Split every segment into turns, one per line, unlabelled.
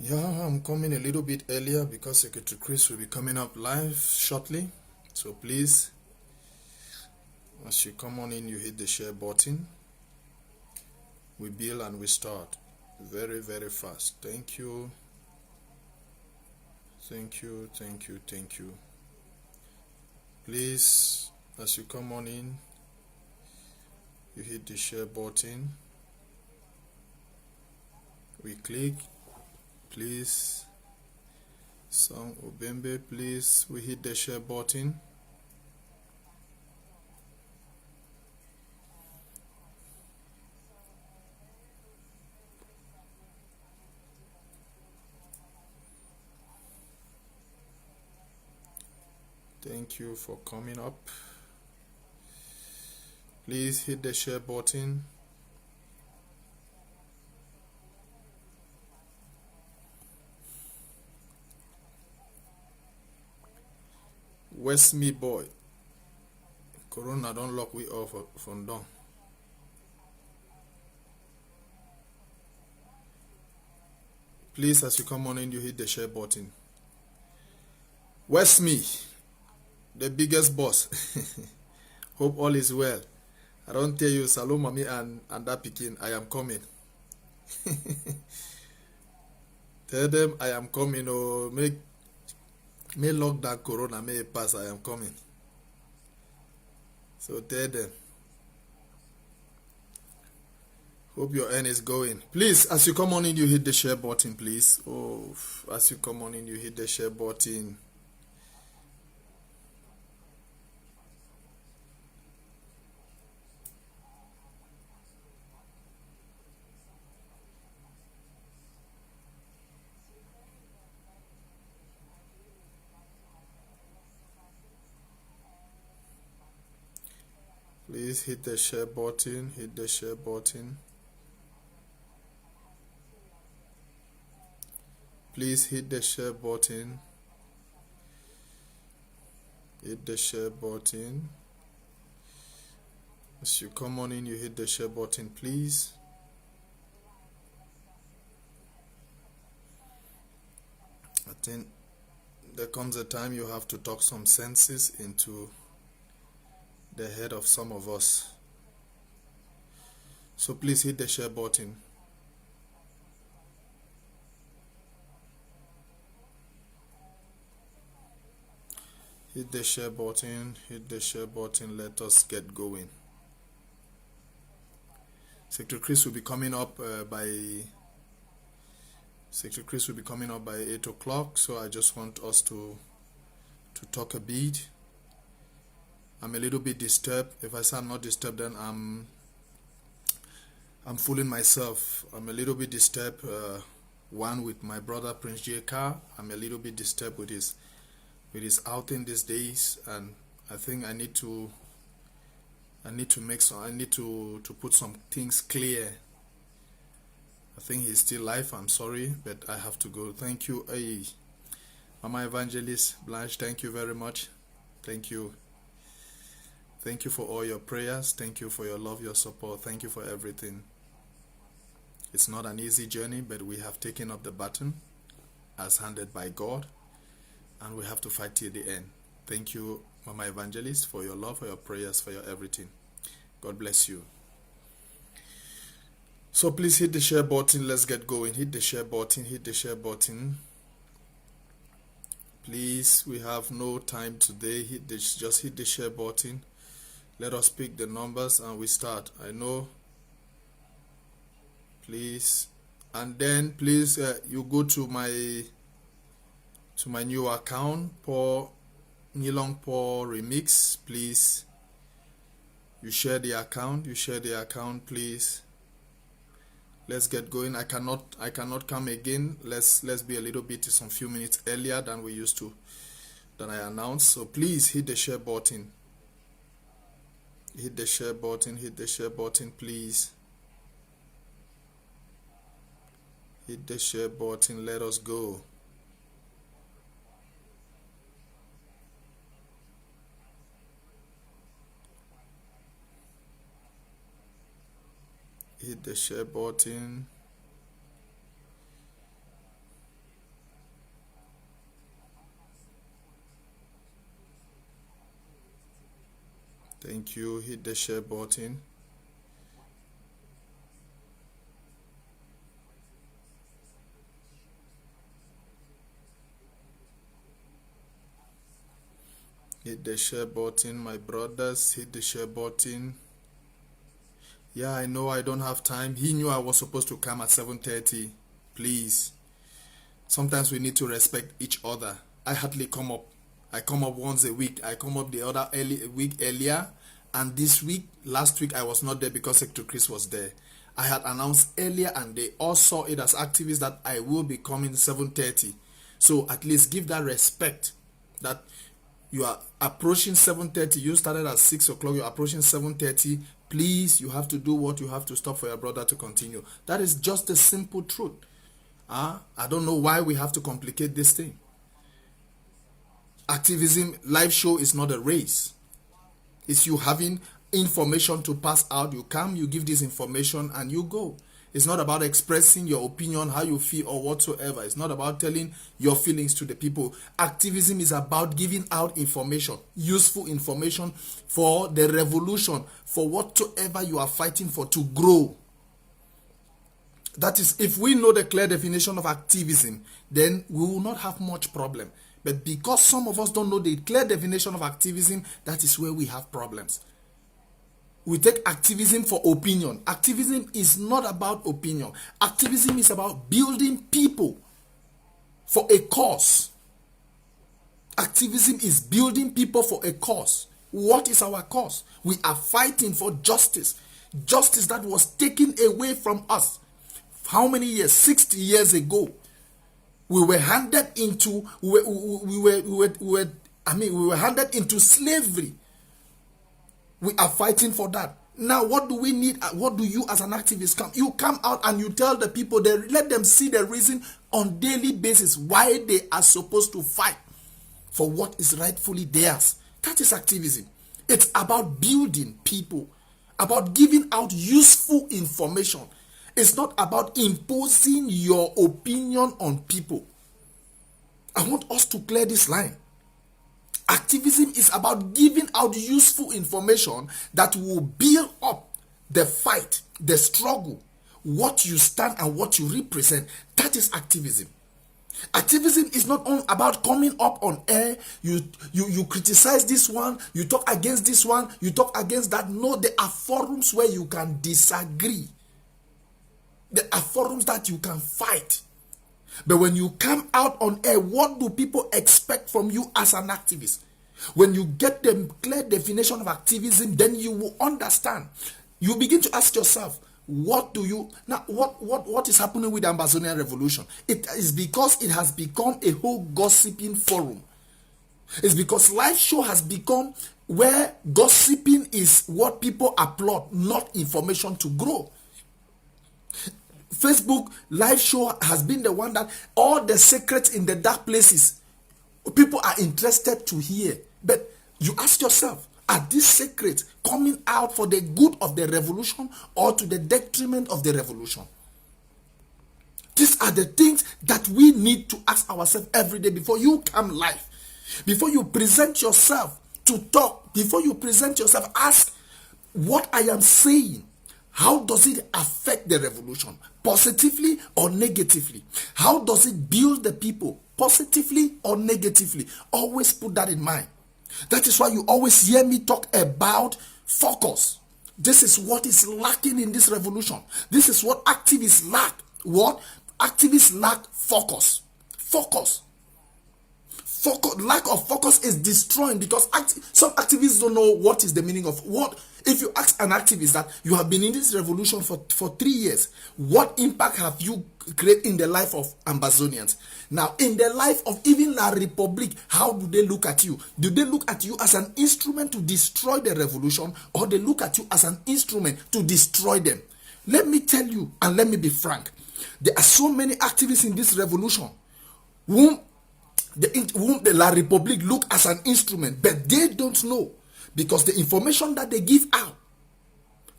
Yeah, I'm coming a little bit earlier because Secretary Chris will be coming up live shortly. So please, as you come on in, you hit the share button. We build and we start very, very fast. Thank you. Thank you. Thank you. Thank you. Please, as you come on in, you hit the share button. We click. Please, Song Obembe, please, we hit the share button. Thank you for coming up. Please hit the share button. West me boy. Corona don't lock we off from down. Please, as you come on in, you hit the share button. West me, the biggest boss. Hope all is well. I don't tell you, Salom Mami and that Pekin, I am coming. Tell them I am coming. Oh, may lock that Corona, may it pass. I am coming. So tell them. Hope your end is going. Please, as you come on in, you hit the share button, please. Oh, as you come on in, you hit the share button. Please hit the share button. Hit the share button. Please hit the share button. Hit the share button. As you come on in, you hit the share button, please. I think there comes a time you have to talk some senses into the head of some of us. So please hit the share button. Hit the share button. Hit the share button. Let us get going. Secretary Chris will be coming up by 8 o'clock. So I just want us to talk a bit. I'm a little bit disturbed. If I say I'm not disturbed, then I'm fooling myself. I'm a little bit disturbed. One, with my brother Prince J Carr. I'm a little bit disturbed with his outing these days, and I think I need to put some things clear. I think he's still alive. I'm sorry, but I have to go. Thank you, Mama Evangelist Blanche. Thank you very much. Thank you. Thank you for all your prayers. Thank you for your love, your support. Thank you for everything. It's not an easy journey, but we have taken up the baton as handed by God, and we have to fight till the end. Thank you, Mama Evangelist, for your love, for your prayers, for your everything. God bless you. So please hit the share button. Let's get going. Hit the share button. Hit the share button. Please, we have no time today. Just hit the share button. Let us pick the numbers and we start. I know. Please. And then please, you go to my new account, NILLONG PAUL Remix. Please, you share the account. Please, let's get going. I cannot come again. Let's be a little bit, some few minutes earlier than we used to, than I announced. So please hit the share button. Hit the share button. Hit the share button, please. Hit the share button. Let us go. Hit the share button. Thank you. Hit the share button. Hit the share button, my brothers. Hit the share button. Yeah, I know I don't have time. He knew I was supposed to come at 7:30. Please. Sometimes we need to respect each other. I hardly come up. I come up once a week. I come up the other week earlier. And this week, last week, I was not there because Secretary Chris was there. I had announced earlier and they all saw it as activists that I will be coming 7:30. So at least give that respect that you are approaching 7:30. You started at 6 o'clock. You're approaching 7:30. Please, you have to do what you have to stop for your brother to continue. That is just the simple truth. I don't know why we have to complicate this thing. Activism live show is not a race. It's you having information to pass out. You come, you give this information, and you go. It's not about expressing your opinion, how you feel, or whatsoever. It's not about telling your feelings to the people. Activism is about giving out information, useful information for the revolution, for whatsoever you are fighting for to grow. That is, if we know the clear definition of activism, then we will not have much problem. But because some of us don't know the clear definition of activism, that is where we have problems. We take activism for opinion. Activism is not about opinion. Activism is about building people for a cause. Activism is building people for a cause. What is our cause? We are fighting for justice. Justice that was taken away from us. How many years? 60 years ago. We were handed into handed into slavery. We are fighting for that. Now, what do we need? What do you as an activist come? You come out and you tell the people, let them see the reason on daily basis why they are supposed to fight for what is rightfully theirs. That is activism. It's about building people, about giving out useful information. It's not about imposing your opinion on people. I want us to clear this line. Activism is about giving out useful information that will build up the fight, the struggle, what you stand and what you represent. That is activism. Activism is not only about coming up on air, you criticize this one, you talk against this one, you talk against that. No, there are forums where you can disagree. There are forums that you can fight. But when you come out on air, what do people expect from you as an activist? When you get the clear definition of activism, then you will understand. You begin to ask yourself, what is happening with the Amazonian revolution? It is because it has become a whole gossiping forum. It's because live show has become where gossiping is what people applaud, not information to grow. Facebook live show has been the one that all the secrets in the dark places, people are interested to hear. But you ask yourself, are these secrets coming out for the good of the revolution or to the detriment of the revolution? These are the things that we need to ask ourselves every day before you come live. Before you present yourself to talk, before you present yourself, ask what I am saying. How does it affect the revolution? Positively or negatively? How does it build the people? Positively or negatively? Always put that in mind. That is why you always hear me talk about focus. This is what is lacking in this revolution. This is what activists lack. What? Activists lack focus. Focus. Lack of focus is destroying because some activists don't know what is the meaning of what. If you ask an activist that you have been in this revolution for 3 years, what impact have you created in the life of Amazonians? Now, in the life of even La Republique, how do they look at you? Do they look at you as an instrument to destroy the revolution, or they look at you as an instrument to destroy them? Let me tell you, and let me be frank, there are so many activists in this revolution whom the La Republique look as an instrument, but they don't know, because the information that they give out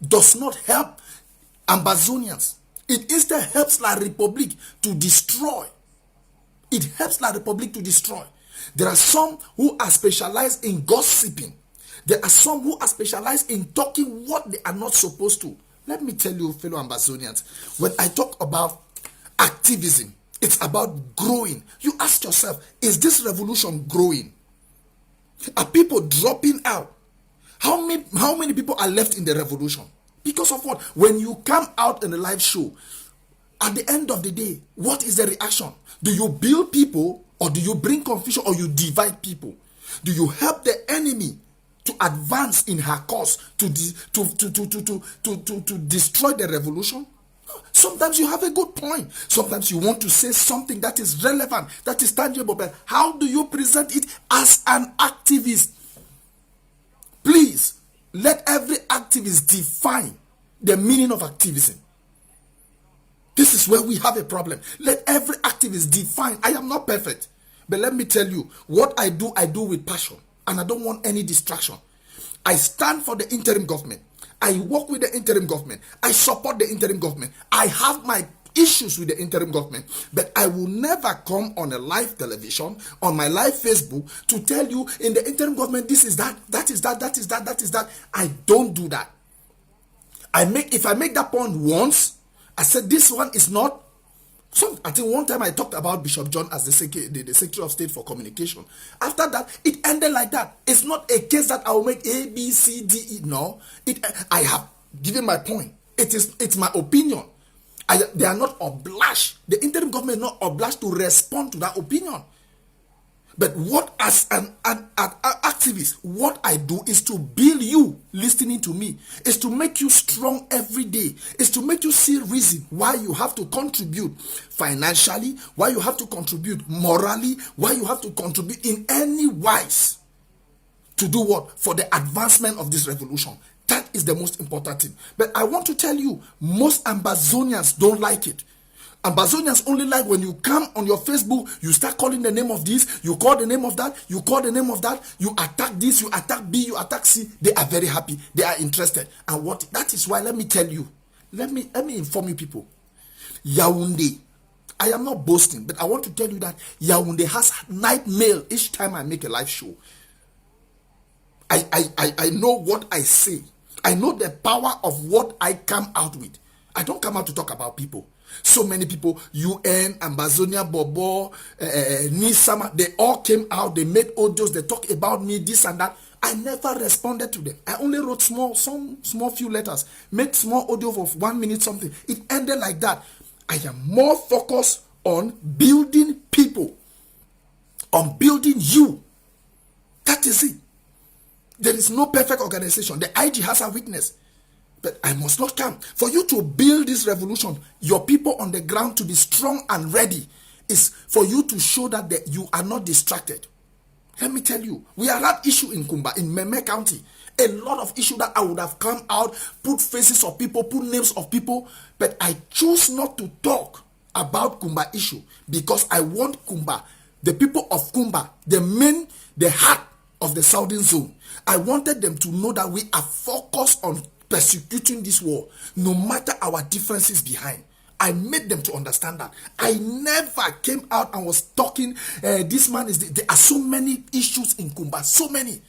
does not help Amazonians. It instead helps La Republique to destroy. It helps La Republique to destroy. There are some who are specialized in gossiping. There are some who are specialized in talking what they are not supposed to. Let me tell you, fellow Ambazonians, when I talk about activism, it's about growing. You ask yourself, is this revolution growing? Are people dropping out? How many people are left in the revolution? Because of what? When you come out in a live show, at the end of the day, what is the reaction? Do you build people, or do you bring confusion, or you divide people? Do you help the enemy to advance in her cause, to destroy the revolution? Sometimes you have a good point. Sometimes you want to say something that is relevant, that is tangible, but how do you present it as an activist? Please, let every activist define the meaning of activism. This is where we have a problem. Let every activist define. I am not perfect, but let me tell you, what I do with passion, and I don't want any distraction. I stand for the interim government. I work with the interim government. I support the interim government. I have my issues with the interim government, but I will never come on a live television, on my live Facebook, to tell you in the interim government, this is that, that is that, that is that, that is that. I don't do that. If I make that point once, I said this one is not. So I think one time I talked about Bishop John as the Secretary of State for Communication. After that, it ended like that. It's not a case that I will make A, B, C, D, E. No, I have given my point. It's my opinion. They are not obliged. The interim government is not obliged to respond to that opinion. But what, as an activist, what I do is to build you listening to me, is to make you strong every day, is to make you see reason why you have to contribute financially, why you have to contribute morally, why you have to contribute in any wise to do what? For the advancement of this revolution. That is the most important thing. But I want to tell you, most Ambazonians don't like it. Ambazonians only like when you come on your Facebook, you start calling the name of this, you call the name of that, you call the name of that, you attack this, you attack B, you attack C. They are very happy. They are interested. And that is why, let me tell you, let me inform you people. Yaoundé, I am not boasting, but I want to tell you that Yaoundé has night mail each time I make a live show. I know what I say. I know the power of what I come out with. I don't come out to talk about people. So many people, UN, Ambazonia, Bobo, Nisama, they all came out, they made audios, they talk about me, this and that. I never responded to them. I only wrote small few letters, made small audio of 1 minute something. It ended like that. I am more focused on building people, on building you. That is it. There is no perfect organization. The IG has a weakness. But I must not come. For you to build this revolution, your people on the ground to be strong and ready, is for you to show that you are not distracted. Let me tell you, we are at issue in Kumba, in Meme County. A lot of issue that I would have come out, put faces of people, put names of people, but I choose not to talk about Kumba issue because I want Kumba, the people of Kumba, the heart of the Southern Zone. I wanted them to know that we are focused on persecuting this war, no matter our differences behind. I made them to understand that. I never came out and was talking, this man is, there are so many issues in Kumba, so many.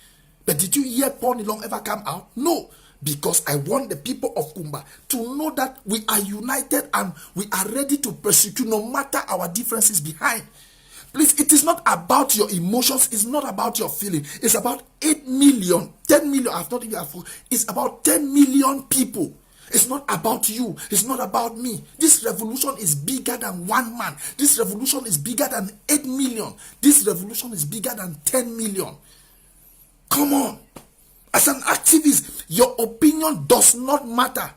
But did you hear Paul Nilong ever come out? No, because I want the people of Kumba to know that we are united and we are ready to persecute no matter our differences behind. Please, it is not about your emotions. It's not about your feeling. It's about 8 million, 10 million. I've not even. It's about 10 million people. It's not about you. It's not about me. This revolution is bigger than one man. This revolution is bigger than 8 million. This revolution is bigger than 10 million. Come on. As an activist, your opinion does not matter.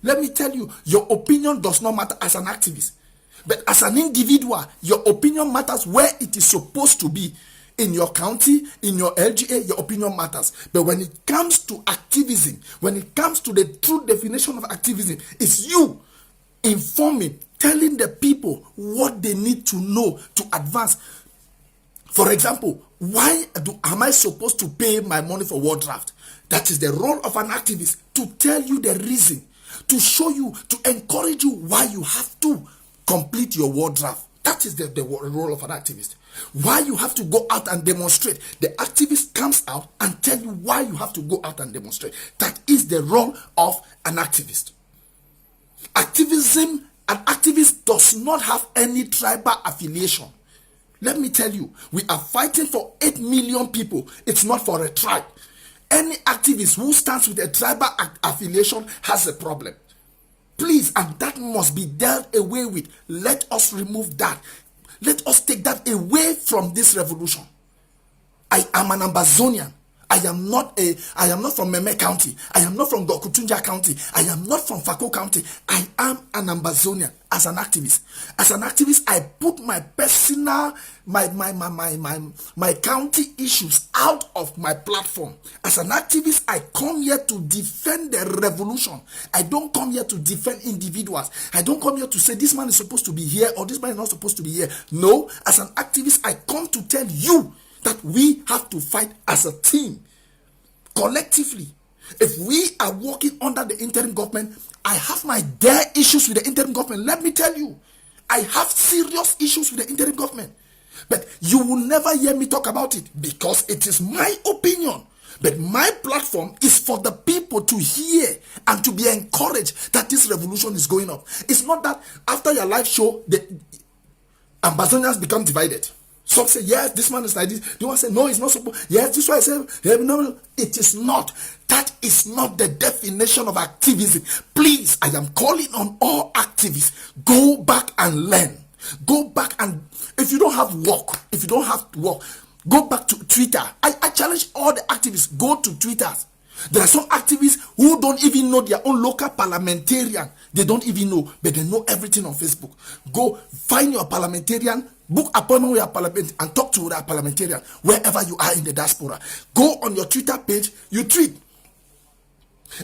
Let me tell you, your opinion does not matter as an activist. But as an individual, your opinion matters where it is supposed to be. In your county, in your LGA, your opinion matters. But when it comes to activism, when it comes to the true definition of activism, it's you informing, telling the people what they need to know to advance. For example, am I supposed to pay my money for war draft? That is the role of an activist, to tell you the reason, to show you, to encourage you why you have to complete your war draft. That That is the role of an activist. Why you have to go out and demonstrate. The activist comes out and tell you why you have to go out and demonstrate. That is the role of an activist. Activism, an activist does not have any tribal affiliation. Let me tell you, we are fighting for 8 million people. It's not for a tribe. Any activist who stands with a tribal affiliation has a problem. Please, and that must be dealt away with. Let us remove that. Let us take that away from this revolution. I am an Ambazonian. I am not from Meme County. I am not from Dokutunja County. I am not from Fako County. I am an Ambazonian as an activist. As an activist, I put my personal, my county issues out of my platform. As an activist, I come here to defend the revolution. I don't come here to defend individuals. I don't come here to say this man is supposed to be here or this man is not supposed to be here. No, as an activist, I come to tell you that we have to fight as a team, collectively. If we are working under the interim government, I have my issues with the interim government. Let me tell you, I have serious issues with the interim government. But you will never hear me talk about it because it is my opinion. But my platform is for the people to hear and to be encouraged that this revolution is going up. It's not that after your live show, the Ambazonians become divided. Some say, yes, this man is like this. The one say, no, it's not supposed. Yes, this one say, yeah, no, it is not. That is not the definition of activism. Please, I am calling on all activists. Go back and learn. Go back and, if you don't have work, go back to Twitter. I challenge all the activists, go to Twitter. There are some activists who don't even know their own local parliamentarian. They don't even know, but they know everything on Facebook. Go find your parliamentarian, book appointment with your parliament and talk to that parliamentarian wherever you are in the diaspora. Go on your Twitter page, you tweet.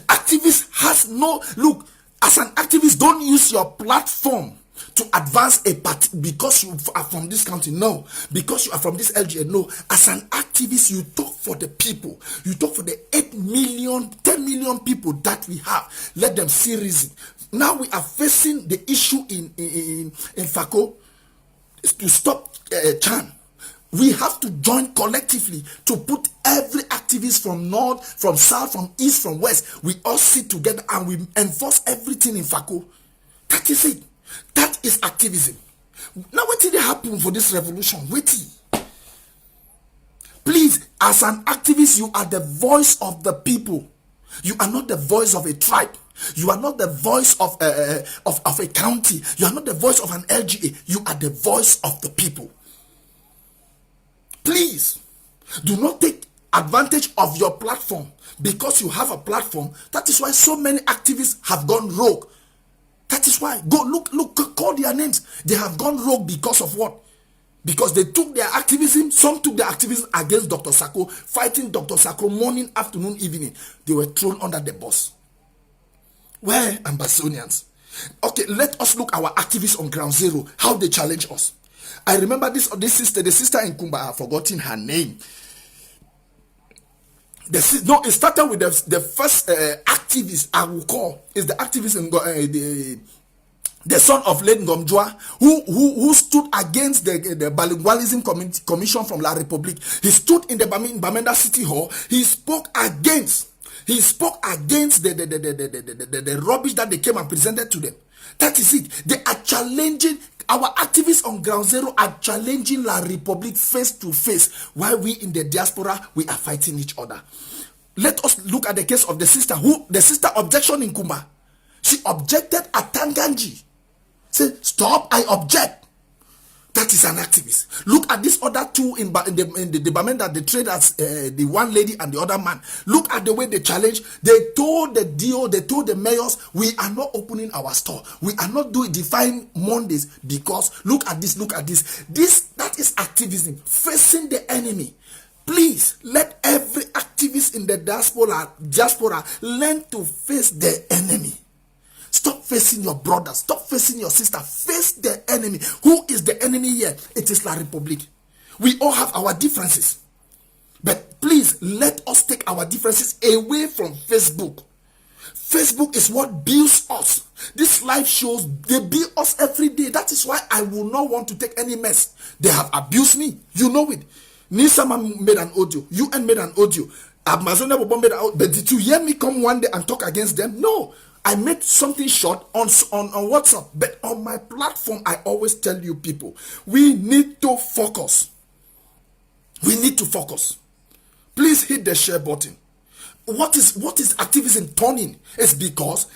Activist has no, look, as an activist, don't use your platform to advance a party because you are from this country. No. Because you are from this LGA. No. As an activist, you talk for the people. You talk for the 8 million, 10 million people that we have. Let them see reason. Now we are facing the issue in Fako to stop Chan. We have to join collectively to put every activist from north, from south, from east, from west. We all sit together and we enforce everything in Fako. That is it. That is activism. Now what did happen for this revolution? Wait. Please, as an activist, you are the voice of the people. You are not the voice of a tribe. You are not the voice of a county. You are not the voice of an LGA. You are the voice of the people. Please, do not take advantage of your platform because you have a platform. That is why so many activists have gone rogue. That is why. Go look, call their names. They have gone rogue because of what? Because they took their activism. Some took their activism against Dr. Sako, fighting Dr. Sako morning, afternoon, evening. They were thrown under the bus. Where Ambazonians? Okay, let us look our activists on ground zero, how they challenge us. I remember this sister, the sister in Kumba, I have forgotten her name. It started with the first activist I will call is the activist in the son of Late Ngomjua, who stood against the bilingualism commission from La Republique. He stood in the Bamenda City Hall. He spoke against the rubbish that they came and presented to them. That is it. They are challenging. Our activists on ground zero are challenging La Republique face to face, while we in the diaspora, we are fighting each other. Let us look at the case of the sister objection in Kumba. She objected at Tanganji. Say, stop, I object. That is an activist. Look at this other two in the Bamenda, the traders, the one lady and the other man. Look at the way they challenge. They told the DO, they told the mayors, we are not opening our store. We are not doing define Mondays because look at this. That is activism, facing the enemy. Please, let every activist in the diaspora learn to face the enemy. Stop facing your brother. Stop facing your sister. Face the enemy. Who is the enemy here? It is La Republique. We all have our differences. But please, let us take our differences away from Facebook. Facebook is what builds us. These live shows, they build us every day. That is why I will not want to take any mess. They have abused me. You know it. Nisama made an audio. UN made an audio. Amazon made an audio. But did you hear me come one day and talk against them? No. I made something short on WhatsApp. But on my platform, I always tell you people, we need to focus. We need to focus. Please hit the share button. What is activism turning? It's because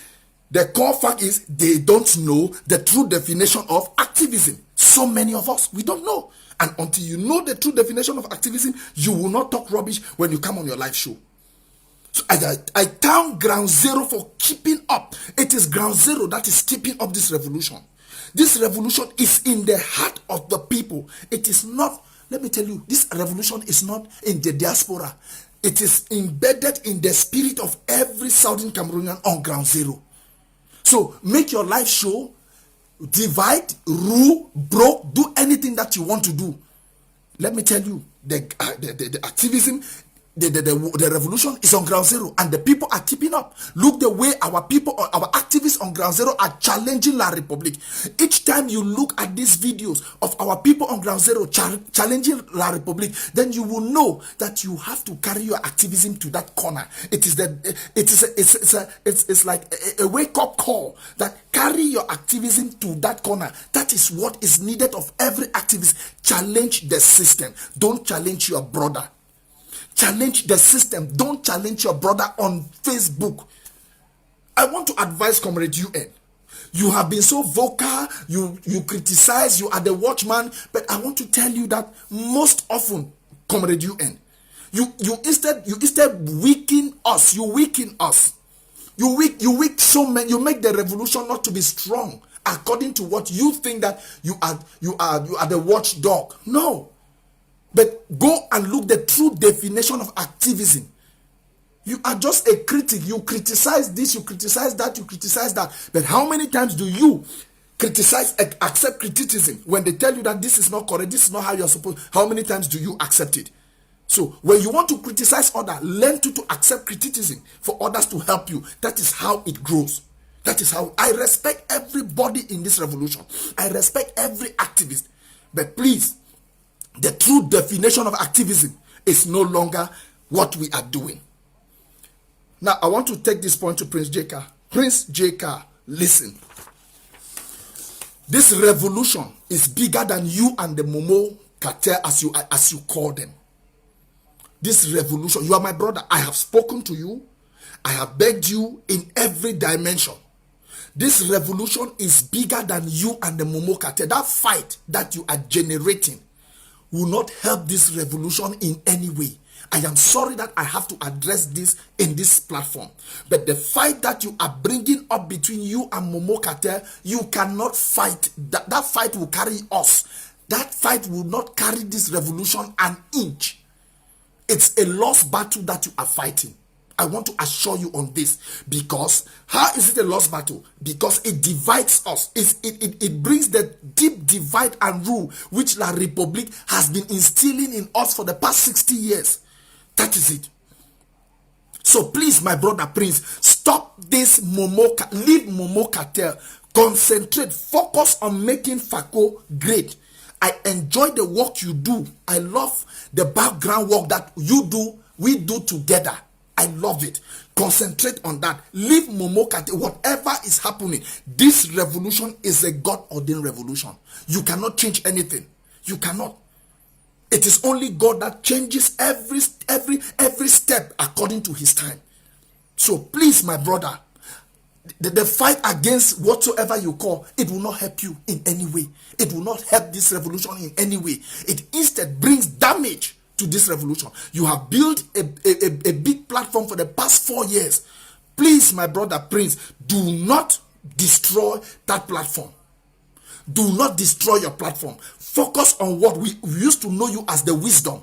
the core fact is they don't know the true definition of activism. So many of us, we don't know. And until you know the true definition of activism, you will not talk rubbish when you come on your live show. So I thank Ground Zero for keeping up. It is Ground Zero that is keeping up this revolution. This revolution is in the heart of the people. It is not, let me tell you, this revolution is not in the diaspora. It is embedded in the spirit of every Southern Cameroonian on Ground Zero. So make your life show, divide, rule, broke, do anything that you want to do. Let me tell you, the activism, the revolution is on Ground Zero, and the people are keeping up. Look the way our people, our activists on Ground Zero are challenging La Republic. Each time you look at these videos of our people on Ground Zero challenging La Republic, then you will know that you have to carry your activism to that corner. It's like a wake-up call that carry your activism to that corner. That is what is needed of every activist. Challenge the system. Don't challenge your brother. Challenge the system. Don't challenge your brother on Facebook. I want to advise Comrade UN. You have been so vocal, you criticize, you are the watchman, but I want to tell you that most often, Comrade UN, you instead weaken us. You weaken us. You weak so many. You make the revolution not to be strong according to what you think that you are the watchdog. No. But go and look the true definition of activism. You are just a critic. You criticize this, you criticize that, you criticize that. But how many times do you criticize, accept criticism when they tell you that this is not correct, this is not how you're supposed? How many times do you accept it? So when you want to criticize others, learn to accept criticism for others to help you. That is how it grows. That is how I respect everybody in this revolution. I respect every activist. But please, the true definition of activism is no longer what we are doing. Now, I want to take this point to Prince J Carr. Prince J Carr, listen. This revolution is bigger than you and the Momo cartel, as you call them. This revolution, you are my brother. I have spoken to you. I have begged you in every dimension. This revolution is bigger than you and the Momo cartel. That fight that you are generating will not help this revolution in any way. I am sorry that I have to address this in this platform. But the fight that you are bringing up between you and Momo cartel, you cannot fight. That fight will carry us. That fight will not carry this revolution an inch. It's a lost battle that you are fighting. I want to assure you on this. Because how is it a lost battle? Because it divides us. It brings the deep divide and rule which La Republique has been instilling in us for the past 60 years. That is it. So please, my brother Prince, stop this leave Momo cartel. Concentrate, focus on making FACO great. I enjoy the work you do. I love the background work that you do, we do together. I love it. Concentrate on that. Leave Momo cartel. Whatever is happening, this revolution is a God-ordained revolution. You cannot change anything. You cannot. It is only God that changes every step according to his time. So please, my brother, the fight against whatsoever you call, it will not help you in any way. It will not help this revolution in any way. It instead brings damage to this revolution. You have built a big platform for the past 4 years. Please, my brother Prince, do not destroy that platform. Do not destroy your platform. Focus on what we used to know you as the wisdom.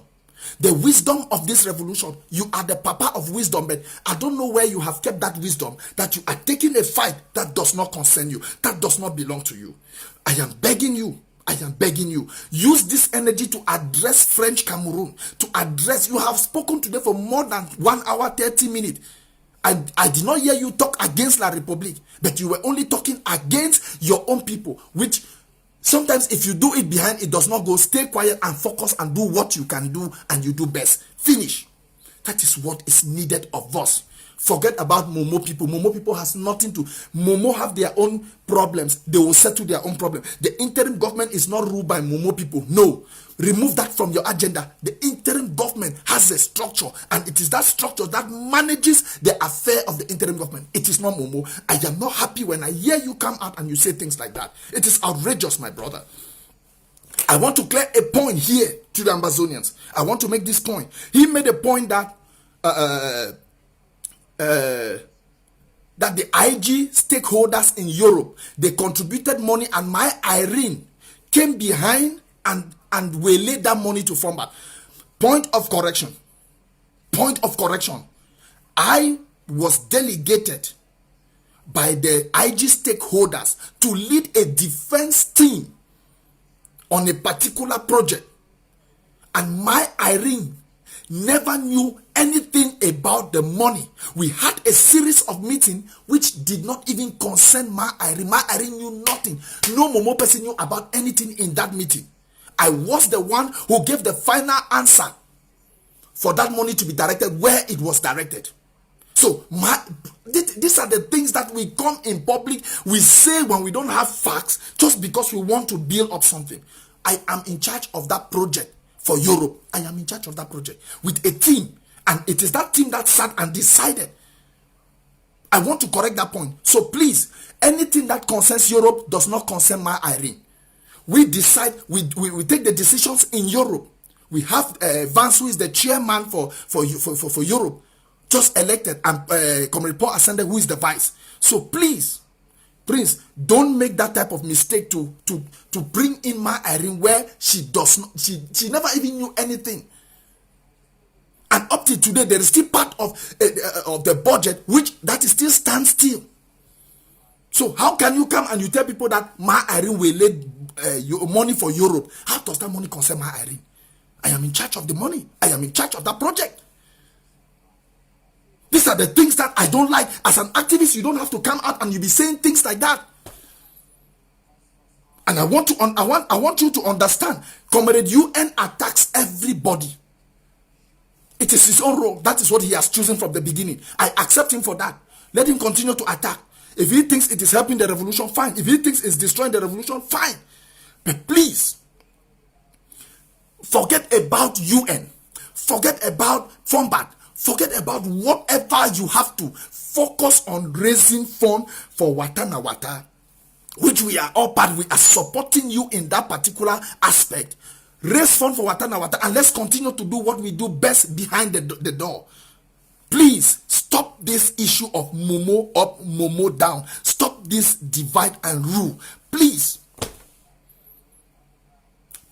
The wisdom of this revolution. You are the papa of wisdom, but I don't know where you have kept that wisdom, that you are taking a fight that does not concern you, that does not belong to you. I am begging you. Use this energy to address French Cameroon. To address, you have spoken today for more than 1 hour, 30 minutes.
I did not hear you talk against La République, but you were only talking against your own people, which sometimes if you do it behind, it does not go. Stay quiet and focus and do what you can do and you do best. Finish. That is what is needed of us. Forget about Momo people. Momo people has nothing to. Momo have their own problems. They will settle their own problem. The interim government is not ruled by Momo people. No. Remove that from your agenda. The interim government has a structure, and it is that structure that manages the affair of the interim government. It is not Momo. I am not happy when I hear you come out and you say things like that. It is outrageous, my brother. I want to clear a point here to the Ambazonians. I want to make this point. He made a point that that the IG stakeholders in Europe, they contributed money, and my Irene came behind and waylaid that money to form that. Point of correction. Point of correction. I was delegated by the IG stakeholders to lead a defense team on a particular project, and my Irene never knew anything about the money. We had a series of meetings which did not even concern my Irene. My Irene knew nothing. No Momo person knew about anything in that meeting. I was the one who gave the final answer for that money to be directed where it was directed. So these are the things that we come in public, we say when we don't have facts, just because we want to build up something. I am in charge of that project for Europe. I am in charge of that project with a team, and it is that team that sat and decided. I want to correct that point. So please, anything that concerns Europe does not concern my Irene. We decide, we take the decisions in Europe. We have Vance, who is the chairman for Europe, just elected, and Comrade Paul Ascended, who is the vice. So please, Prince, don't make that type of mistake to bring in my Irene where she does not, she never even knew anything. And up to today, there is still part of the budget which that is still stands still. So how can you come and you tell people that my Irene will lay your money for Europe? How does that money concern my Irene? I am in charge of the money. I am in charge of that project. These are the things that I don't like. As an activist, you don't have to come out and you be saying things like that. And I want you to understand, Comrade UN attacks everybody. It is his own role. That is what he has chosen from the beginning. I accept him for that. Let him continue to attack. If he thinks it is helping the revolution, fine. If he thinks it's destroying the revolution, fine. But please, forget about UN. Forget about FOMBAT. Forget about whatever you have to. Focus on raising funds for Watana Wata, which we are all part. We are supporting you in that particular aspect. Raise funds for Watana Wata, and let's continue to do what we do best behind the door. Please stop this issue of Momo up, Momo down. Stop this divide and rule. Please.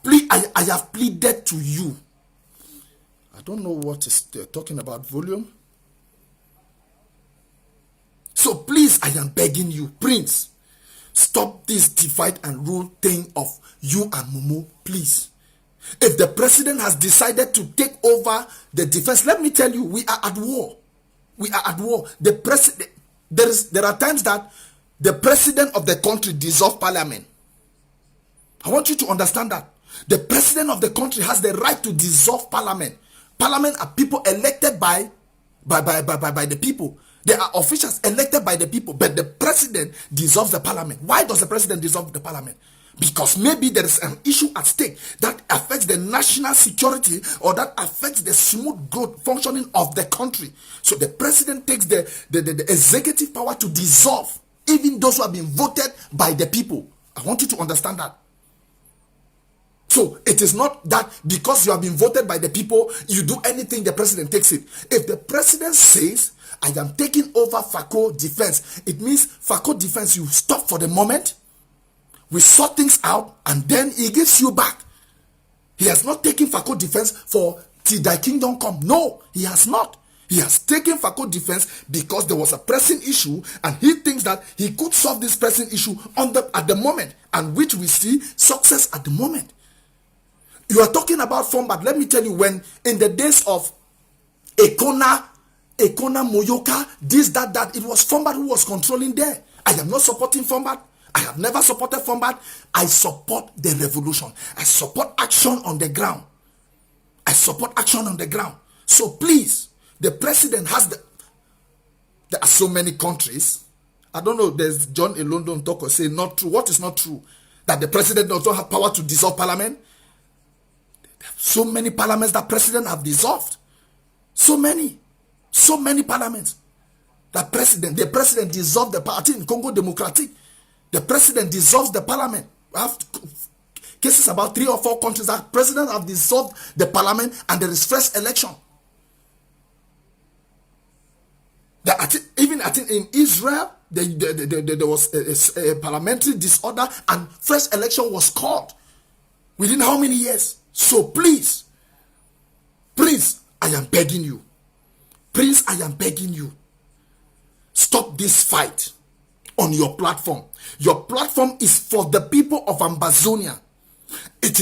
Please, I have pleaded to you. I don't know what is talking about volume. So please, I am begging you, Prince, stop this divide and rule thing of you and Momo, please. If the president has decided to take over the defense, let me tell you, we are at war. We are at war. The president, there are times that the president of the country dissolves parliament. I want you to understand that. The president of the country has the right to dissolve parliament. Parliament are people elected by the people. They are officials elected by the people, but the president dissolves the parliament. Why does the president dissolve the parliament? Because maybe there is an issue at stake that affects the national security or that affects the smooth growth functioning of the country. So the president takes the executive power to dissolve even those who have been voted by the people. I want you to understand that. So it is not that because you have been voted by the people, you do anything, the president takes it. If the president says, I am taking over FACO defense, it means FACO defense, you stop for the moment, we sort things out, and then he gives you back. He has not taken FACO defense for till thy kingdom come. No, he has not. He has taken FACO defense because there was a pressing issue, and he thinks that he could solve this pressing issue at the moment, and which we see success at the moment. You are talking about form, but let me tell you, when in the days of Ekona Ekona, Moyoka, this, that. It was Fombat who was controlling there. I am not supporting Fombat. I have never supported Fombat. I support the revolution. I support action on the ground. I support action on the ground. So please, the president has there are so many countries. I don't know, there's John in London talk or say not true. What is not true? That the president does not have power to dissolve parliament? So many parliaments that president have dissolved. So many parliaments. The president dissolved the party in Congo Democratic. The president dissolves the parliament. We have cases about 3 or 4 countries that president have dissolved the parliament and there is fresh election. Even in Israel, there was a parliamentary disorder and fresh election was called within how many years? So please, Prince, I am begging you. Prince, I am begging you. Stop this fight on your platform. Your platform is for the people of Ambazonia. It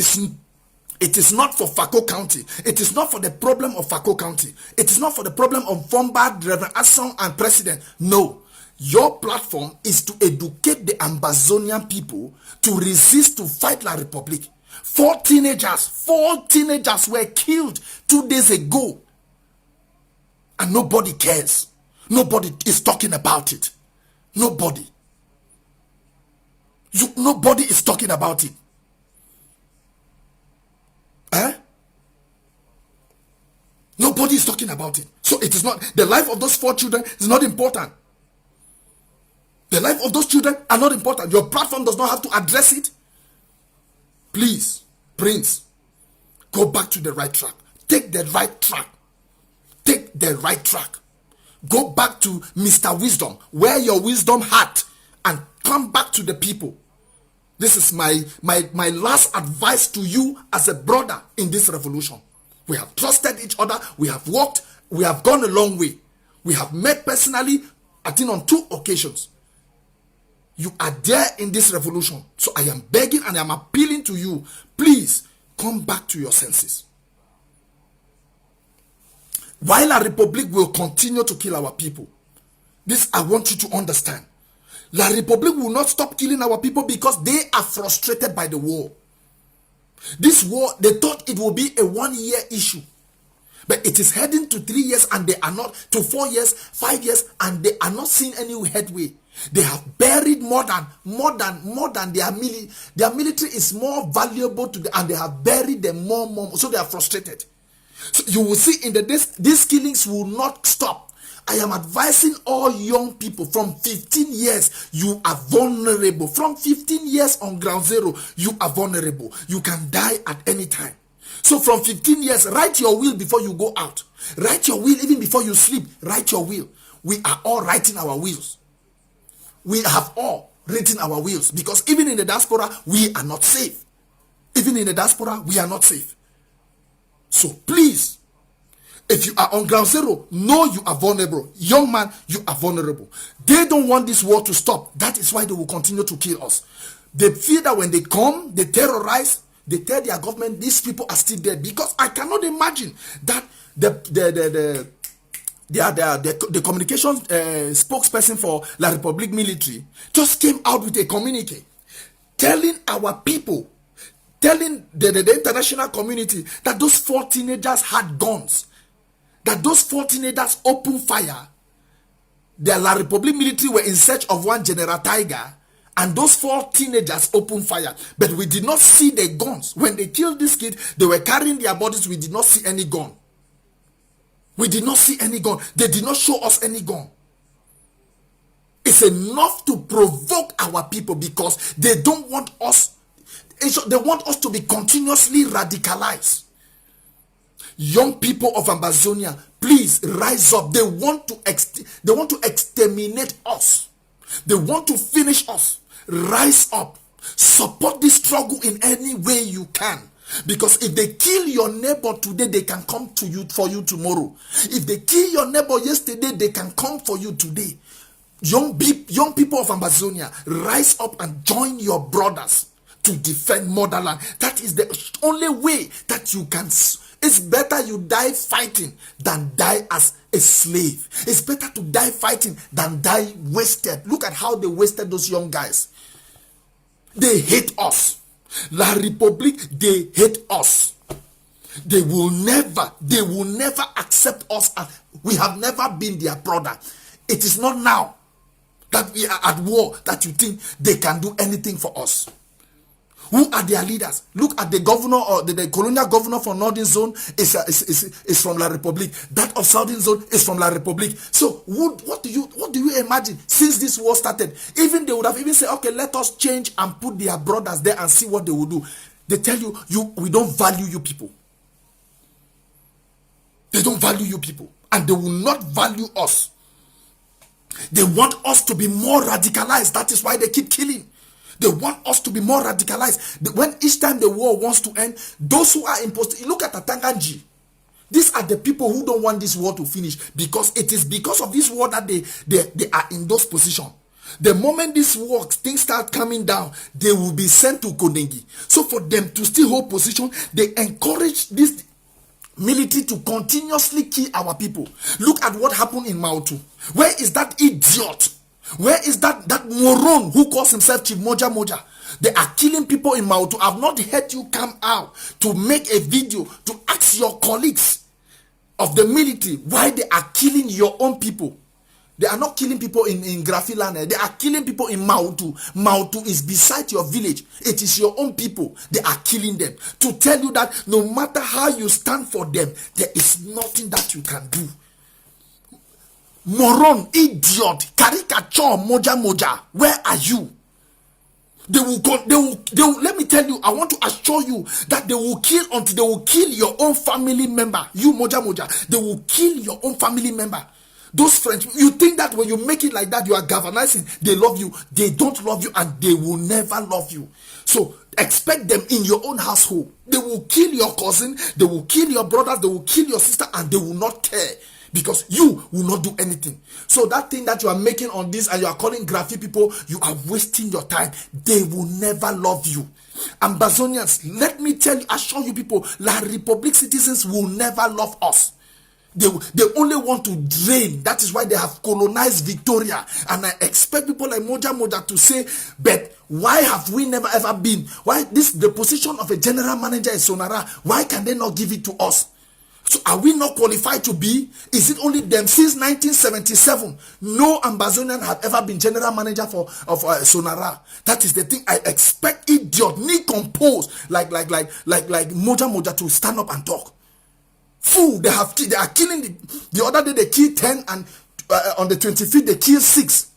is not for Fako County. It is not for the problem of Fako County. It is not for the problem of Fombad, Reverend Asson, and President. No. Your platform is to educate the Ambazonian people to resist, to fight La Republique. 4 teenagers were killed 2 days ago. And nobody cares. Nobody is talking about it. Nobody. Nobody is talking about it. Nobody is talking about it. So it is not, the life of those 4 children is not important. The life of those children are not important. Your platform does not have to address it. Please, Prince, go back to the right track. Take the right track. Take the right track. Go back to Mr. Wisdom, wear your wisdom hat and come back to the people. This is my last advice to you as a brother in this revolution. We have trusted each other. We have walked. We have gone a long way. We have met personally, I think on 2 occasions. You are there in this revolution. So I am begging and I am appealing to you. Please come back to your senses. While La Republique will continue to kill our people, this I want you to understand. La Republique will not stop killing our people because they are frustrated by the war. This war, they thought it will be a 1-year issue. But it is heading to 3 years and they are not, to 4 years, 5 years, and they are not seeing any headway. They have buried more than their military. Their military is more valuable to them and they have buried them more. So they are frustrated. So you will see in the days, these killings will not stop. I am advising all young people from 15 years, you are vulnerable. From 15 years on ground zero, you are vulnerable. You can die at any time. So from 15 years, write your will before you go out. Write your will even before you sleep. Write your will. We are all writing our wills. We have all written our wills because even in the diaspora, we are not safe. Even in the diaspora, we are not safe. So please, if you are on ground zero, know you are vulnerable. Young man, you are vulnerable. They don't want this war to stop. That is why they will continue to kill us. They feel that when they come, they terrorize, they tell their government these people are still dead. Because I cannot imagine that the communications spokesperson for La Republique military just came out with a communique telling our people, telling the international community that those 4 teenagers had guns. That those 4 teenagers opened fire. The La Republique military were in search of one General Tiger, and those 4 teenagers opened fire. But we did not see the guns. When they killed this kid, they were carrying their bodies. We did not see any gun. We did not see any gun. They did not show us any gun. It's enough to provoke our people because they don't want us. They want us to be continuously radicalized. Young people of Ambazonia, please rise up. They want to exterminate us. They want to finish us. Rise up. Support this struggle in any way you can. Because if they kill your neighbor today, they can come to you for you tomorrow. If they kill your neighbor yesterday, they can come for you today. Young people of Ambazonia, rise up and join your brothers to defend motherland. That is the only way that you can. It's better you die fighting than die as a slave. It's better to die fighting than die wasted. Look at how they wasted those young guys. They hate us. La République, they hate us. They will never accept us. We have never been their brother. It is not now that we are at war that you think they can do anything for us. Who are their leaders? Look at the governor, or the colonial governor for Northern Zone is from La République. That of Southern Zone is from La République. So what do you imagine? Since this war started, even they would have even said, okay, let us change and put their brothers there and see what they will do. They tell you, we don't value you people. They don't value you people, and they will not value us. They want us to be more radicalized. That is why they keep killing. They want us to be more radicalized. When each time the war wants to end, those who are imposed, look at Atanganji. These are the people who don't want this war to finish, because it is because of this war that they are in those positions. The moment this war, things start coming down, they will be sent to Kondengi. So for them to still hold position, they encourage this military to continuously kill our people. Look at what happened in Mautu. Where is that idiot? Where is that moron who calls himself Chief Moja Moja? They are killing people in Mautu. I've not heard you come out to make a video to ask your colleagues of the military why they are killing your own people. They are not killing people in Grafilane. They are killing people in Mautu. Mautu is beside your village. It is your own people. They are killing them. To tell you that no matter how you stand for them, there is nothing that you can do. Moron, idiot, caricature, moja moja, where are you? They will, let me tell you, I want to assure you that they will kill until they will kill your own family member. You moja moja, they will kill your own family member. Those French, you think that when you make it like that, you are galvanizing, they love you. They don't love you, and they will never love you. So expect them in your own household. They will kill your cousin, they will kill your brothers, they will kill your sister, and they will not care, because you will not do anything. So that thing that you are making on this and you are calling graphic people, you are wasting your time. They will never love you. Ambazonians, let me tell you, assure you people, La République citizens will never love us. They only want to drain. That is why they have colonized Victoria. And I expect people like Moja Moja to say, but why have we never ever been? Why the position of a general manager in Sonara, why can they not give it to us? So are we not qualified to be? Is it only them? Since 1977, no Ambazonian have ever been general manager of Sonara. That is the thing. I expect idiot, need composed like Moja Moja to stand up and talk. Fool, they are killing the other day they killed 10, and on the 25th they killed 6.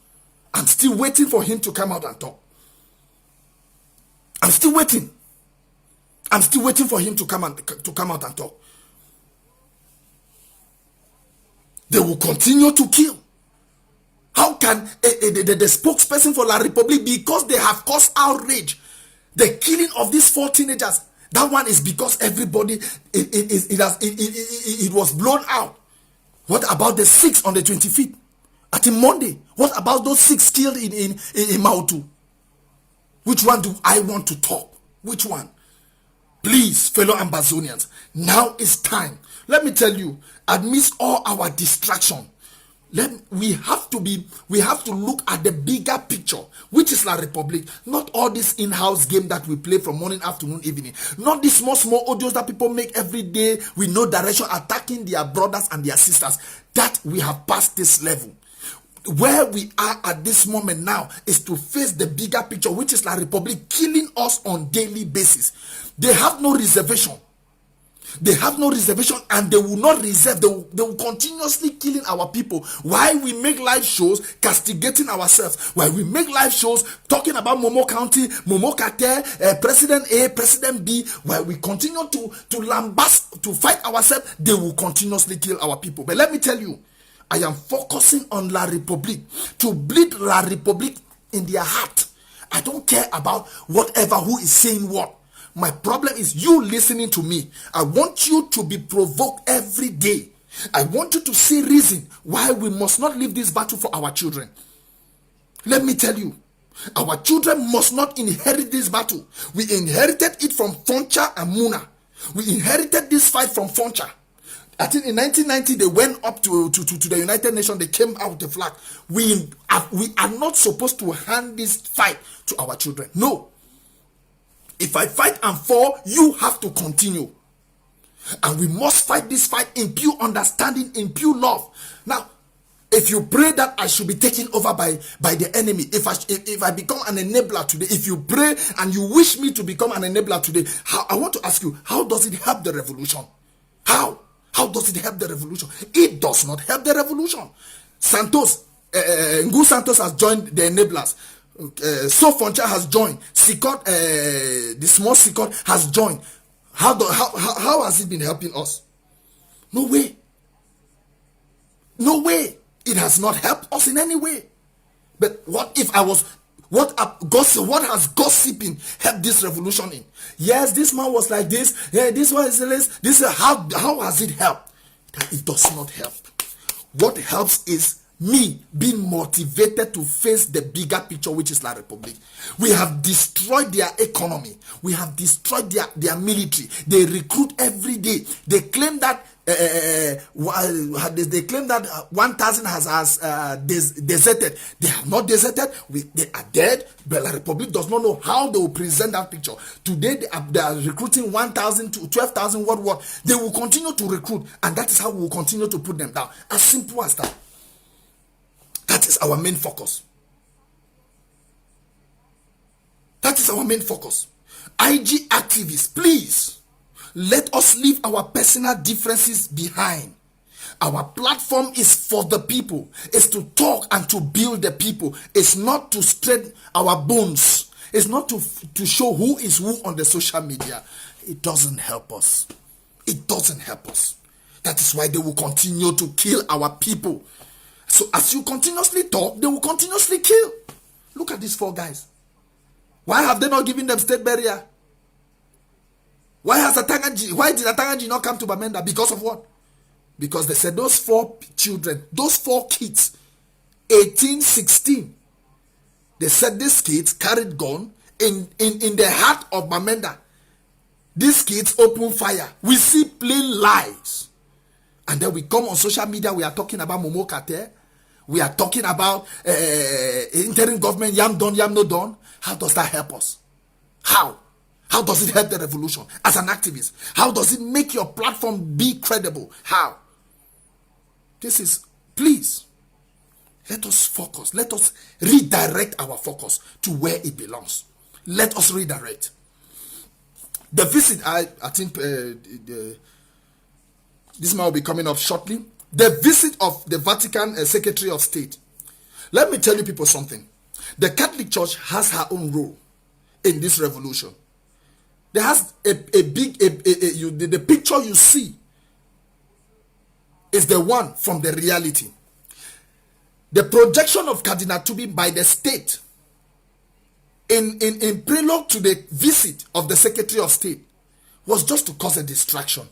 I'm still waiting for him to come out and talk. I'm still waiting for him to come out and talk. They will continue to kill. How can the spokesperson for La République, because they have caused outrage, the killing of these 4 teenagers, that one is because everybody, it was blown out. What about the 6 on the 25th? At Monday, what about those 6 killed in Mautu? Which one do I want to talk? Which one? Please, fellow Ambazonians, now is time. Let me tell you, amidst all our distraction, we have to look at the bigger picture, which is La République. Not all this in-house game that we play from morning, afternoon, evening. Not these small audios that people make every day with no direction, attacking their brothers and their sisters. That we have passed this level. Where we are at this moment now is to face the bigger picture, which is La République killing us on daily basis. They have no reservation. They have no reservation, and they will not reserve. They will continuously killing our people. Why we make live shows castigating ourselves? Why we make live shows talking about Momo County, Momo Kate, President A, President B? Why we continue to lambast, to fight ourselves? They will continuously kill our people. But let me tell you, I am focusing on La République, to bleed La République in their heart. I don't care about whatever who is saying what. My problem is you listening to me. I want you to be provoked every day. I want you to see reason why we must not leave this battle for our children. Let me tell you, our children must not inherit this battle. We inherited it from Foncha and Muna. We inherited this fight from Foncha. I think in 1990 they went up to the United Nations. They came out with the flag. We are not supposed to hand this fight to our children. No. If I fight and fall, you have to continue. And we must fight this fight in pure understanding, in pure love. Now, if you pray that I should be taken over by the enemy, if I become an enabler today, if you pray and you wish me to become an enabler today, I want to ask you, how does it help the revolution? How? How does it help the revolution? It does not help the revolution. Ngu Santos has joined the enablers. So Foncha has joined. Sikot, the small Sikot has joined. How has it been helping us? No way. No way. It has not helped us in any way. But what has gossiping helped this revolution in? Yes, this man was like this. Yeah, this one is this. How has it helped? It does not help. What helps is me being motivated to face the bigger picture, which is La Republic. We have destroyed their economy. We have destroyed their military. They recruit every day. They claim that they claim that 1,000 has deserted. They have not deserted. They are dead. But La Republic does not know how they will present that picture. Today they are recruiting 1,000 to 12,000. What? They will continue to recruit, and that is how we will continue to put them down. As simple as that. That is our main focus. That is our main focus. IG activists, please, let us leave our personal differences behind. Our platform is for the people. It's to talk and to build the people. It's not to straighten our bones. It's not to show who is who on the social media. It doesn't help us. It doesn't help us. That is why they will continue to kill our people. So as you continuously talk, they will continuously kill. Look at these 4 guys. Why have they not given them state burial? Why did Atangaji not come to Bamenda? Because of what? Because they said those 4 children, those 4 kids, 18, 16, they said these kids carried gun in the heart of Bamenda. These kids open fire. We see plain lies. And then we come on social media, we are talking about Momo Kate. We are talking about interim government, yam done, yam no done. How does that help us? How? How does it help the revolution as an activist? How does it make your platform be credible? How? This is, please, let us focus. Let us redirect our focus to where it belongs. Let us redirect. The visit, I think this man will be coming up shortly. The visit of the Vatican Secretary of State. Let me tell you people something. The Catholic Church has her own role in this revolution. There has the picture you see is the one from the reality. The projection of Cardinal Tubin by the state in prelude to the visit of the Secretary of State was just to cause a distraction.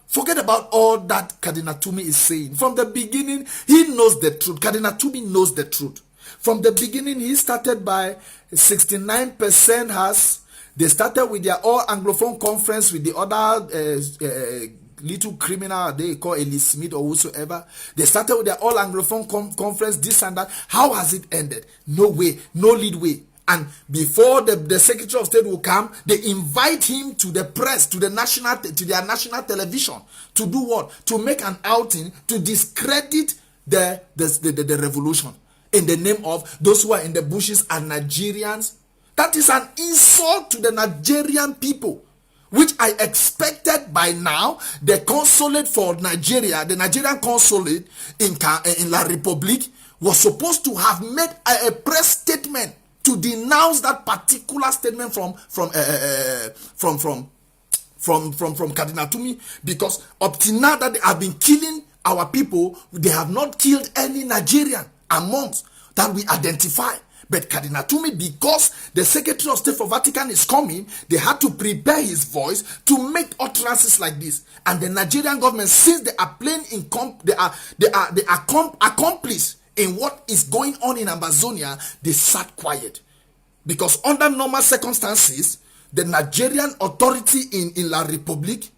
Forget about all that Cardinal Tumi is saying. From the beginning, he knows the truth. Cardinal Tumi knows the truth. From the beginning, he started by 69% has. They started with their all Anglophone conference with the other little criminal they call Elise Smith or whosoever. They started with their all Anglophone conference, this and that. How has it ended? No way, no lead way. And before the Secretary of State will come, they invite him to the press, to their national television, to do what? To make an outing, to discredit the revolution in the name of those who are in the bushes are Nigerians. That is an insult to the Nigerian people, which I expected by now. The consulate for Nigeria, the Nigerian consulate in La Republique, was supposed to have made a press statement to denounce that particular statement from Cardinal Tumi, because up to now that they have been killing our people, they have not killed any Nigerian amongst that we identify. But Cardinal Tumi, because the Secretary of State for Vatican is coming, they had to prepare his voice to make utterances like this. And the Nigerian government, since they are playing in they are accomplice in what is going on in Amazonia, they sat quiet. Because under normal circumstances, the Nigerian authority in La Republique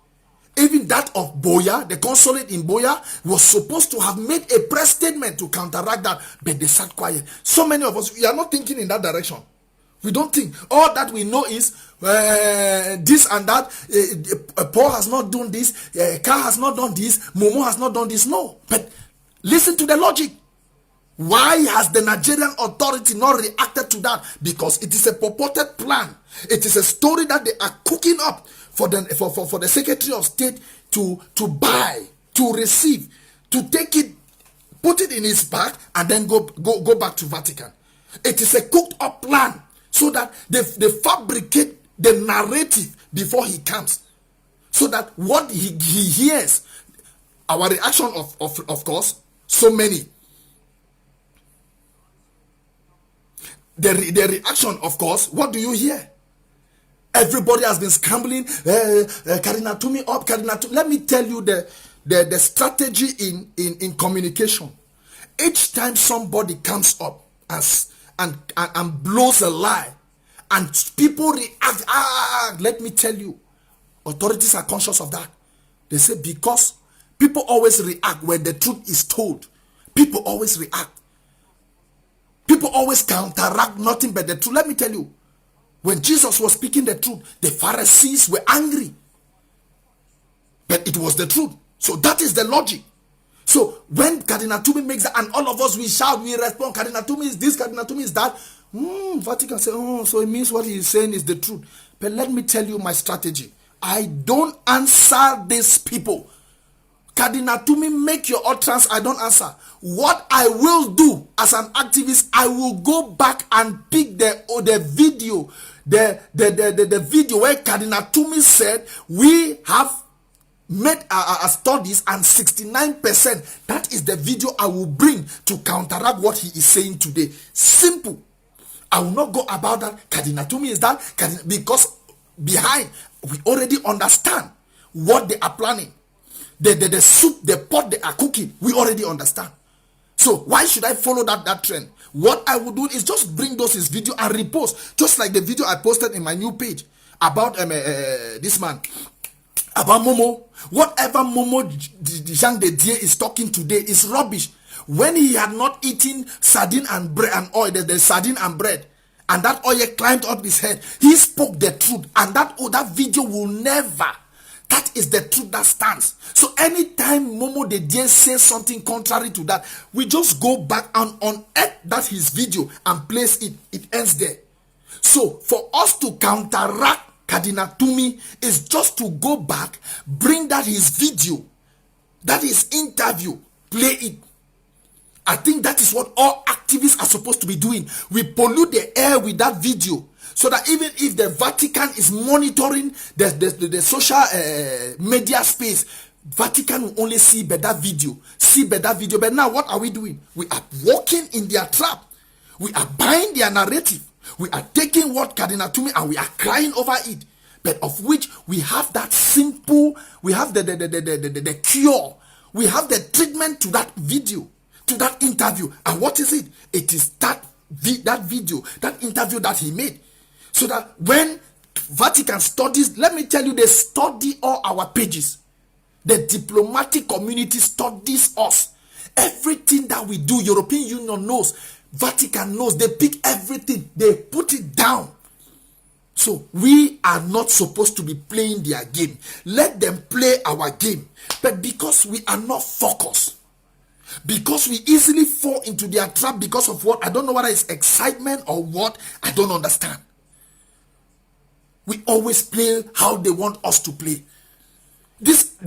Even that of Boya, the consulate in Boya, was supposed to have made a press statement to counteract that, but they sat quiet. So many of us, we are not thinking in that direction. We don't think. All that we know is this and that. Paul has not done this. Carr has not done this. Momo has not done this. No. But listen to the logic. Why has the Nigerian authority not reacted to that? Because it is a purported plan. It is a story that they are cooking up for the Secretary of State to buy, to receive, to take it, put it in his bag, and then go back to Vatican. It is a cooked up plan so that they fabricate the narrative before he comes, so that what he hears, our reaction of course, so many. The reaction, of course, what do you hear? Everybody has been scrambling. Cardinal Tumi up, Cardinal Tumi. Let me tell you the strategy in communication. Each time somebody comes up and blows a lie, and people react, let me tell you, authorities are conscious of that. They say because people always react when the truth is told. People always react. People always counteract nothing but the truth. Let me tell you, when Jesus was speaking the truth, the Pharisees were angry. But it was the truth. So that is the logic. So when Cardinal Tumi makes that, and all of us, we shout, we respond, Cardinal Tumi is this, Cardinal Tumi is that. Vatican say, so it means what he is saying is the truth. But let me tell you my strategy. I don't answer these people. Cardinal Tumi, make your utterance, I don't answer. What I will do as an activist, I will go back and pick the video, the video where Cardinal Tumi said we have made studies and 69%. That is the video I will bring to counteract what he is saying today. Simple. I will not go about that. Cardinal Tumi is that, because behind we already understand what they are planning. The soup, the pot they are cooking, we already understand. So why should I follow that trend? What I would do is just bring those his video and repost, just like the video I posted in my new page about this man, about Momo. Whatever Momo Jean de Dieu is talking today is rubbish. When he had not eaten sardine and bread and oil, the sardine and bread, and that oil climbed up his head, he spoke the truth, and that video will never. That is the truth that stands. So anytime Momo de Dieu says something contrary to that, we just go back and unearth that his video and place it. It ends there. So for us to counteract Cardinal Tumi is just to go back, bring that his video, that his interview, play it. I think that is what all activists are supposed to be doing. We pollute the air with that video, so that even if the Vatican is monitoring the social media space, Vatican will only see better video. But now what are we doing? We are walking in their trap. We are buying their narrative. We are taking what Cardinal Tumi and we are crying over it. But of which we have that simple, we have the cure. We have the treatment to that video, to that interview. And what is it? It is that video, that interview that he made. So that when Vatican studies, let me tell you, they study all our pages. The diplomatic community studies us. Everything that we do, European Union knows, Vatican knows. They pick everything, they put it down. So we are not supposed to be playing their game. Let them play our game. But because we are not focused, because we easily fall into their trap because of what, I don't know whether it's excitement or what, I don't understand. We always play how they want us to play. These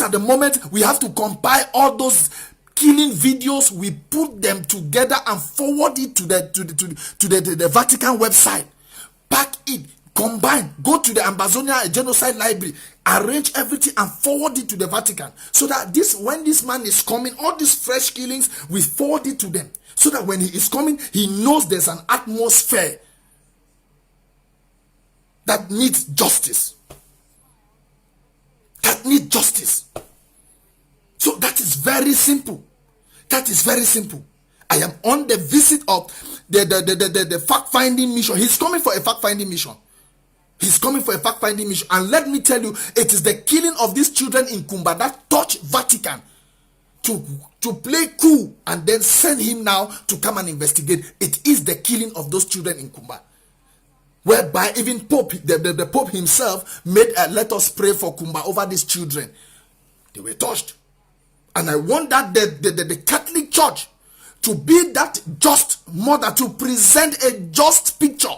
are the moments we have to compile all those killing videos. We put them together and forward it to the Vatican website. Pack it, combine, go to the Amazonia Genocide Library, arrange everything and forward it to the Vatican. So that when this man is coming, all these fresh killings, we forward it to them. So that when he is coming, he knows there's an atmosphere that needs justice. That needs justice. So that is very simple. That is very simple. I am on the visit of the fact-finding mission. He's coming for a fact-finding mission. He's coming for a fact-finding mission. And let me tell you, it is the killing of these children in Kumba that touched Vatican to play cool and then send him now to come and investigate. It is the killing of those children in Kumba, whereby even the Pope himself made a let us pray for Kumba over these children. They were touched. And I want that the Catholic Church to be that just mother, to present a just picture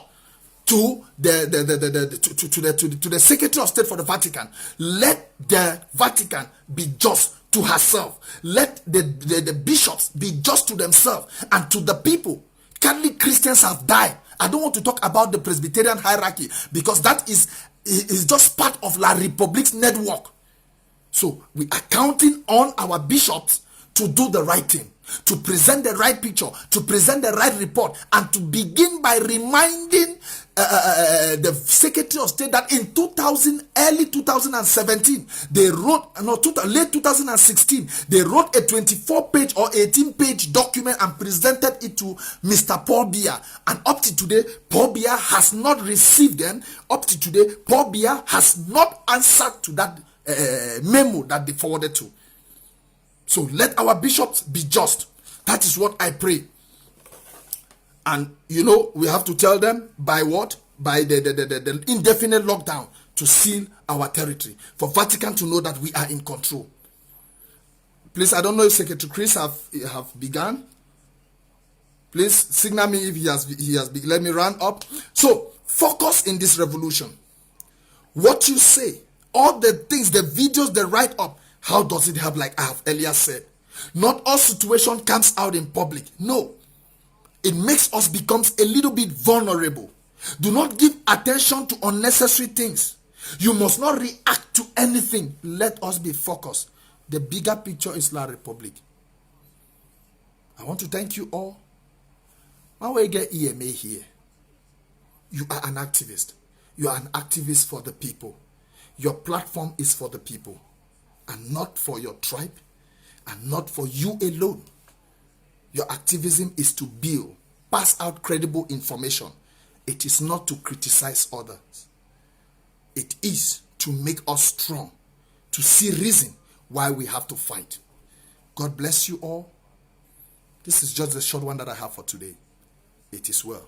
to the Secretary of State for the Vatican. Let the Vatican be just to herself. Let the bishops be just to themselves and to the people. Catholic Christians have died. I don't want to talk about the Presbyterian hierarchy because that is just part of La Republique's network. So we are counting on our bishops to do the right thing, to present the right picture, to present the right report, and to begin by reminding the Secretary of State that in early 2017, they wrote, late 2016, they wrote a 24-page or 18-page document and presented it to Mr. Paul Biya. And up to today, Paul Biya has not received them. Up to today, Paul Biya has not answered to that memo that they forwarded to. So let our bishops be just. That is what I pray. And we have to tell them by what? By the indefinite lockdown to seal our territory. For Vatican to know that we are in control. Please, I don't know if Secretary Chris have begun. Please signal me if he has begun. Let me run up. So focus in this revolution. What you say, all the things, the videos, the write up, how does it help? Like I have earlier said, not all situation comes out in public. No, it makes us become a little bit vulnerable. Do not give attention to unnecessary things. You must not react to anything. Let us be focused. The bigger picture is La Republique. I want to thank you all. When we get EMA here, you are an activist. You are an activist for the people. Your platform is for the people and not for your tribe and not for you alone. Your activism is to build, pass out credible information. It is not to criticize others. It is to make us strong, to see reason why we have to fight. God bless you all. This is just the short one that I have for today. It is well.